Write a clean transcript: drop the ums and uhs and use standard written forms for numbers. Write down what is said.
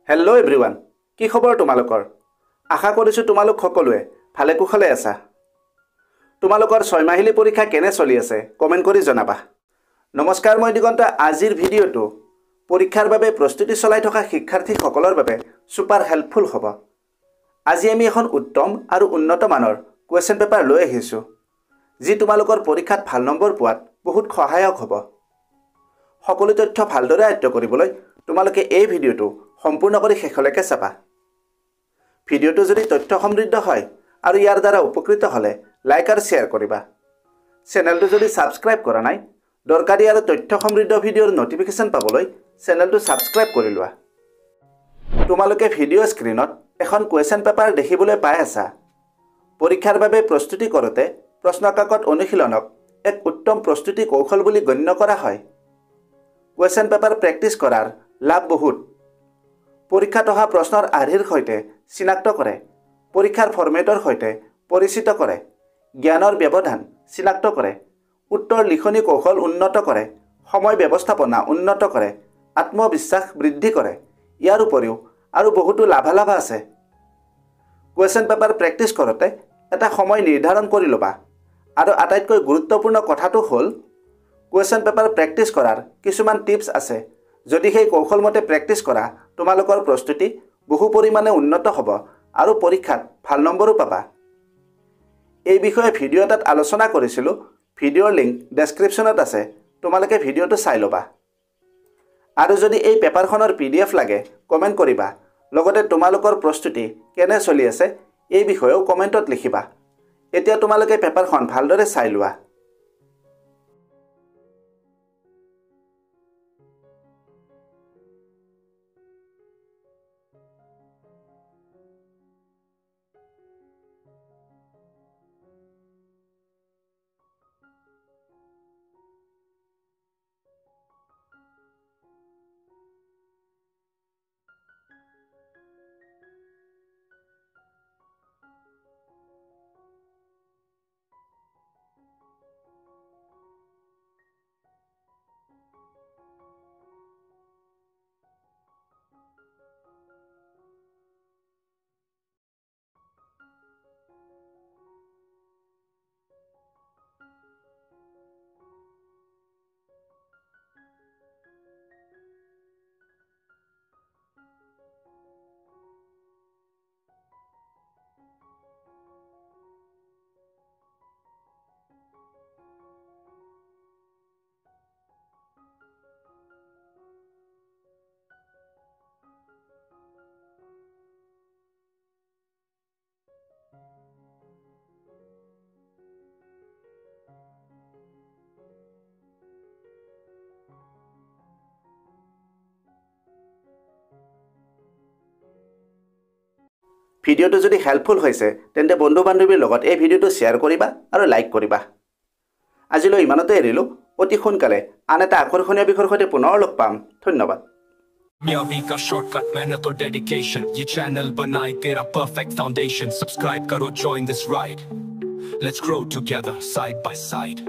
Hello' everyone, কি খবৰ তোমালোকৰ? আশা কৰিছোঁ তোমালোক সকলোৱে ভালে কুশলে আছা। তোমালোকৰ 6 মাহিলী পৰীক্ষা কেনে চলি আছে কমেণ্ট কৰি জনাবা। নমস্কাৰ, মই দিগন্ত। আজিৰ ভিডিঅ'টো পৰীক্ষাৰ বাবে প্ৰস্তুতি চলাই থকা শিক্ষাৰ্থীসকলৰ বাবে ছুপাৰ হেল্পফুল হ'ব। আজি আমি এখন উত্তম আৰু উন্নত মানৰ কুৱেশ্যন পেপাৰ লৈ আহিছোঁ, যি তোমালোকৰ পৰীক্ষাত ভাল নম্বৰ পোৱাত বহুত সহায়ক হ'ব। সকলো তথ্য ভালদৰে আয়ত্ত কৰিবলৈ তোমালোকে এই ভিডিঅ'টো সম্পূৰ্ণ কৰি শেষলৈকে চাবা। ভিডিঅ'টো যদি তথ্য সমৃদ্ধ হয় আৰু ইয়াৰ দ্বাৰা উপকৃত হ'লে লাইক আৰু শ্বেয়াৰ কৰিবা। চেনেলটো যদি ছাবস্ক্ৰাইব কৰা নাই, দৰকাৰী আৰু তথ্য সমৃদ্ধ ভিডিঅ'ৰ নটিফিকেশ্যন পাবলৈ চেনেলটো ছাবস্ক্ৰাইব কৰি লোৱা। তোমালোকে ভিডিঅ' স্ক্ৰীণত এখন কুৱেশ্যন পেপাৰ দেখিবলৈ পাই আছা। পৰীক্ষাৰ বাবে প্ৰস্তুতি কৰোঁতে প্ৰশ্নকাকত অনুশীলনক এক উত্তম প্ৰস্তুতি কৌশল বুলি গণ্য কৰা হয়। কুৱেশ্যন পেপাৰ প্ৰেক্টিছ কৰাৰ লাভ বহুত। পৰীক্ষাত অহা প্ৰশ্নৰ আৰ্হিৰ সৈতে চিনাক্ত কৰে, পৰীক্ষাৰ ফৰ্মেটৰ সৈতে পৰিচিত কৰে, জ্ঞানৰ ব্যৱধান চিনাক্ত কৰে, উত্তৰ লিখনি কৌশল উন্নত কৰে, সময় ব্যৱস্থাপনা উন্নত কৰে, আত্মবিশ্বাস বৃদ্ধি কৰে। ইয়াৰ উপৰিও আৰু বহুতো লাভালাভ আছে। কুৱেশ্যন পেপাৰ প্ৰেক্টিছ কৰোঁতে এটা সময় নিৰ্ধাৰণ কৰি ল'বা। আৰু আটাইতকৈ গুৰুত্বপূৰ্ণ কথাটো হ'ল, কুৱেশ্যন পেপাৰ প্ৰেক্টিছ কৰাৰ কিছুমান টিপছ আছে। যদি সেই কৌশলমতে প্ৰেক্টিছ কৰা, তোমালোকৰ প্ৰস্তুতি বহু পৰিমাণে উন্নত হ'ব আৰু পৰীক্ষাত ভাল নম্বৰো পাবা। এই বিষয়ে ভিডিঅ' এটাত আলোচনা কৰিছিলোঁ। ভিডিঅ'ৰ লিংক ডেছক্ৰিপশ্যনত আছে, তোমালোকে ভিডিঅ'টো চাই ল'বা। আৰু যদি এই পেপাৰখনৰ PDF লাগে কমেণ্ট কৰিবা। লগতে তোমালোকৰ প্ৰস্তুতি কেনে চলি আছে এই বিষয়েও কমেণ্টত লিখিবা। এতিয়া তোমালোকে পেপাৰখন ভালদৰে চাই লোৱা। ভিডিঅ'টো যদি হেল্পফুল হৈছে তেন্তে বন্ধু বান্ধৱীৰ লগত এই ভিডিঅ'টো শ্বেয়াৰ কৰিবা আৰু লাইক কৰিবা। আজিলৈ ইমানতে এৰিলোঁ। অতি সোনকালে আন এটা আকৰ্ষণীয় বিষয়ৰ সৈতে পুনৰ লগ পাম। ধন্যবাদ। कामयाबी का शॉर्टकट, मेहनत और डेडिकेशन, ये चैनल बनाए तेरा परफेक्ट फाउंडेशन। सब्सक्राइब करो, join this ride, let's grow together side by side।